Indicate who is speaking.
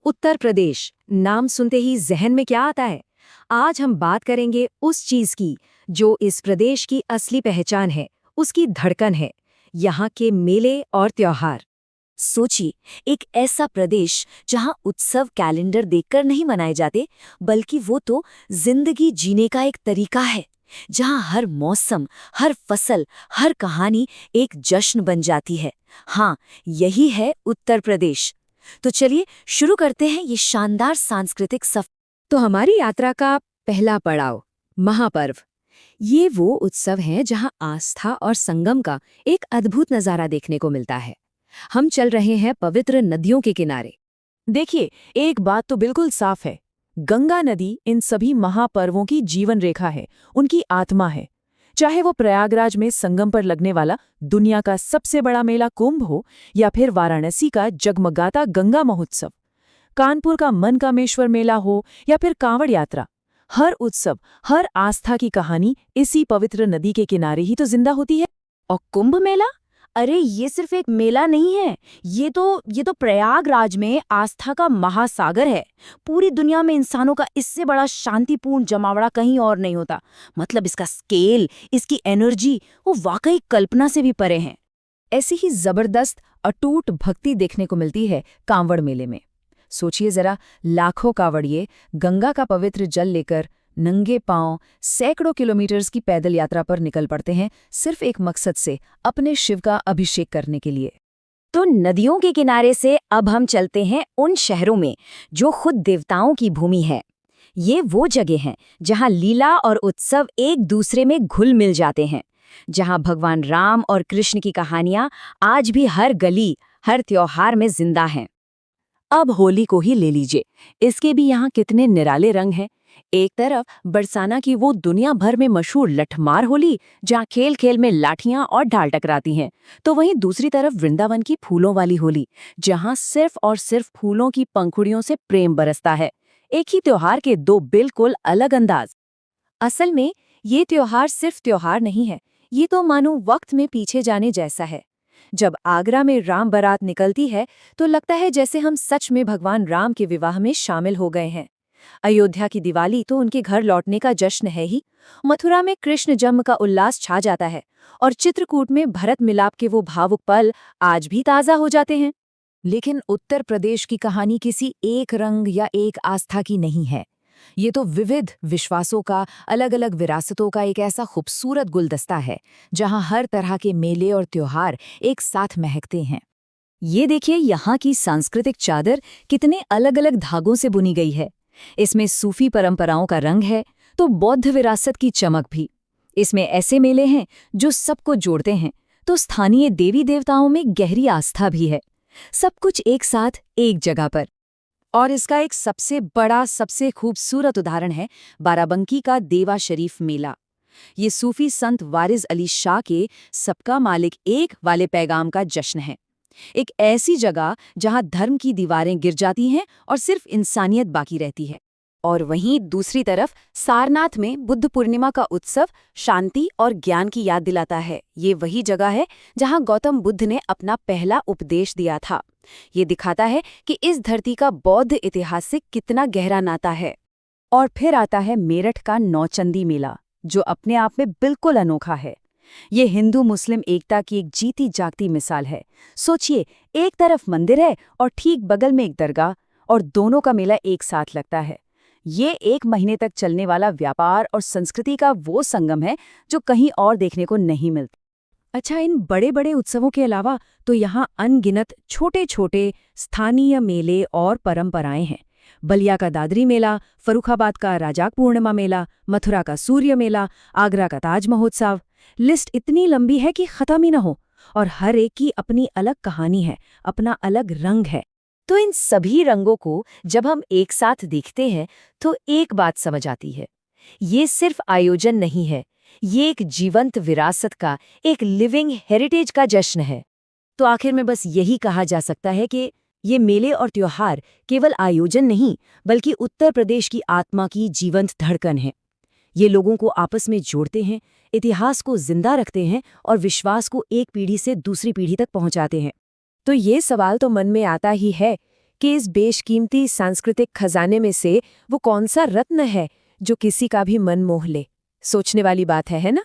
Speaker 1: उत्तर प्रदेश, नाम सुनते ही जहन में क्या आता है? आज हम बात करेंगे उस चीज की जो इस प्रदेश की असली पहचान है, उसकी धड़कन है, यहाँ के मेले और त्योहार।
Speaker 2: सोचिए, एक ऐसा प्रदेश जहां उत्सव कैलेंडर देखकर नहीं मनाए जाते, बल्कि वो तो जिंदगी जीने का एक तरीका है, जहां हर मौसम, हर फसल, हर कहानी एक जश्न बन जाती है। हाँ, यही है उत्तर प्रदेश। तो चलिए शुरू करते हैं ये शानदार सांस्कृतिक सफर।
Speaker 1: तो हमारी यात्रा का पहला पड़ाव, महापर्व। ये वो उत्सव है जहाँ आस्था और संगम का एक अद्भुत नज़ारा देखने को मिलता है। हम चल रहे हैं पवित्र नदियों के किनारे।
Speaker 3: देखिए, एक बात तो बिल्कुल साफ है। गंगा नदी इन सभी महापर्वों की जीवन रेखा है, उनकी आत्मा है। चाहे वो प्रयागराज में संगम पर लगने वाला दुनिया का सबसे बड़ा मेला कुंभ हो, या फिर वाराणसी का जगमगाता गंगा महोत्सव, कानपुर का मनकामेश्वर मेला हो, या फिर कांवड़ यात्रा, हर उत्सव, हर आस्था की कहानी इसी पवित्र नदी के किनारे ही तो जिंदा होती है।
Speaker 2: और कुंभ मेला, अरे ये सिर्फ एक मेला नहीं है, ये तो प्रयागराज में आस्था का महासागर है। पूरी दुनिया में इंसानों का इससे बड़ा शांतिपूर्ण जमावड़ा कहीं और नहीं होता। मतलब इसका स्केल, इसकी एनर्जी, वो वाकई कल्पना से भी परे हैं।
Speaker 1: ऐसी ही जबरदस्त अटूट भक्ति देखने को मिलती है कांवड़ मेले में। सोचिए जरा, लाखों कांवड़िए गंगा का पवित्र जल लेकर नंगे पांव सैकड़ों किलोमीटर्स की पैदल यात्रा पर निकल पड़ते हैं, सिर्फ एक मकसद से, अपने शिव का अभिषेक करने के लिए।
Speaker 2: तो नदियों के किनारे से अब हम चलते हैं उन शहरों में जो खुद देवताओं की भूमि है। ये वो जगह हैं जहां लीला और उत्सव एक दूसरे में घुल मिल जाते हैं, जहां भगवान राम और कृष्ण की कहानियां आज भी हर गली, हर त्योहार में जिंदा हैं।
Speaker 3: अब होली को ही ले लीजिए, इसके भी यहाँ कितने निराले रंग हैं। एक तरफ बरसाना की वो दुनिया भर में मशहूर लठमार होली, जहाँ खेल खेल में लाठियां और ढाल टकराती हैं, तो वहीं दूसरी तरफ वृंदावन की फूलों वाली होली, जहाँ सिर्फ और सिर्फ फूलों की पंखुड़ियों से प्रेम बरसता है। एक ही त्योहार के दो बिल्कुल अलग अंदाज।
Speaker 1: असल में ये त्योहार सिर्फ त्योहार नहीं है, ये तो मानो वक्त में पीछे जाने जैसा है। जब आगरा में राम बारात निकलती है तो लगता है जैसे हम सच में भगवान राम के विवाह में शामिल हो गए हैं। अयोध्या की दिवाली तो उनके घर लौटने का जश्न है ही। मथुरा में कृष्ण जन्म का उल्लास छा जाता है, और चित्रकूट में भरत मिलाप के वो भावुक पल आज भी ताज़ा हो जाते हैं।
Speaker 3: लेकिन उत्तर प्रदेश की कहानी किसी एक रंग या एक आस्था की नहीं है। ये तो विविध विश्वासों का, अलग अलग विरासतों का एक ऐसा खूबसूरत गुलदस्ता है, जहां हर तरह के मेले और त्योहार एक साथ महकते हैं।
Speaker 2: ये देखिए, यहाँ की सांस्कृतिक चादर कितने अलग अलग धागों से बुनी गई है। इसमें सूफी परंपराओं का रंग है, तो बौद्ध विरासत की चमक भी। इसमें ऐसे मेले हैं जो सबको जोड़ते हैं, तो स्थानीय देवी देवताओं में गहरी आस्था भी है। सब कुछ एक साथ एक जगह पर।
Speaker 1: और इसका एक सबसे बड़ा, सबसे खूबसूरत उदाहरण है बाराबंकी का देवा शरीफ मेला। ये सूफी संत वारिस अली शाह के सबका मालिक एक वाले पैगाम का जश्न है। एक ऐसी जगह जहां धर्म की दीवारें गिर जाती हैं और सिर्फ इंसानियत बाकी रहती है। और वहीं दूसरी तरफ सारनाथ में बुद्ध पूर्णिमा का उत्सव शांति और ज्ञान की याद दिलाता है। ये वही जगह है जहां गौतम बुद्ध ने अपना पहला उपदेश दिया था। ये दिखाता है कि इस धरती का बौद्ध इतिहास से कितना गहरा नाता है। और फिर आता है मेरठ का नौचंदी मेला, जो अपने आप में बिल्कुल अनोखा है। ये हिंदू मुस्लिम एकता की एक जीती जागती मिसाल है। सोचिए, एक तरफ मंदिर है और ठीक बगल में एक दरगाह, और दोनों का मेला एक साथ लगता है। ये एक महीने तक चलने वाला व्यापार और संस्कृति का वो संगम है जो कहीं और देखने को नहीं मिलता। अच्छा, इन बड़े बड़े उत्सवों के अलावा तो यहाँ अनगिनत छोटे छोटे स्थानीय मेले और परंपराएं हैं। बलिया का दादरी मेला, फर्रुखाबाद का राजाक पूर्णिमा मेला, मथुरा का सूर्य मेला, आगरा का ताज महोत्सव। लिस्ट इतनी लंबी है कि खत्म ही न हो, और हर एक की अपनी अलग कहानी है, अपना अलग रंग है।
Speaker 2: तो इन सभी रंगों को जब हम एक साथ देखते हैं तो एक बात समझ आती है, ये सिर्फ आयोजन नहीं है, ये एक जीवंत विरासत का, एक लिविंग हेरिटेज का जश्न है। तो आखिर में बस यही कहा जा सकता है कि ये मेले और त्योहार केवल आयोजन नहीं, बल्कि उत्तर प्रदेश की आत्मा की जीवंत धड़कन है। ये लोगों को आपस में जोड़ते हैं, इतिहास को जिंदा रखते हैं और विश्वास को एक पीढ़ी से दूसरी पीढ़ी तक पहुंचाते हैं।
Speaker 1: तो ये सवाल तो मन में आता ही है
Speaker 2: के इस बेशकीमती सांस्कृतिक खजाने में से वो कौन सा रत्न है जो किसी का भी मन मोह ले? सोचने वाली बात है ना?